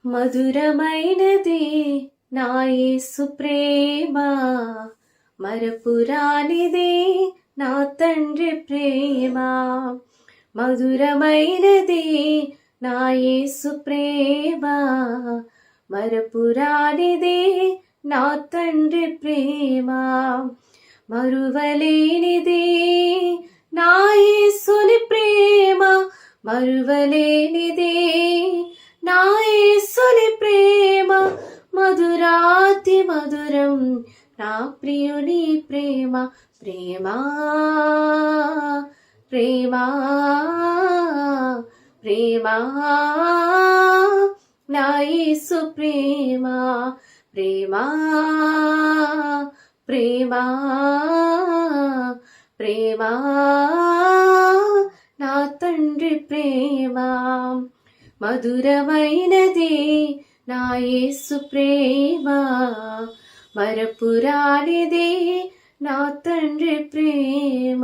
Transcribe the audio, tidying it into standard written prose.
మధురమైనది నా యేసు ప్రేమ, మరపురానిది నా తండ్రి ప్రేమ. మధురమైనది నా యేసు ప్రేమ, మరపురానిది నా తండ్రి ప్రేమ. మరువలేనిది నా యేసుని ప్రేమ, మరువలేనిది నా యేసుని ప్రేమ. మధురాతి మధురం నా ప్రియుని ప్రేమ. ప్రేమ ప్రేమ ప్రేమ నా యేసు ప్రేమ. ప్రేమ ప్రేమ ప్రేమ నా తండ్రి ప్రేమ. మధురమైనది నా యేసు ప్రేమ, మరపురానిది నా తండ్రి ప్రేమ.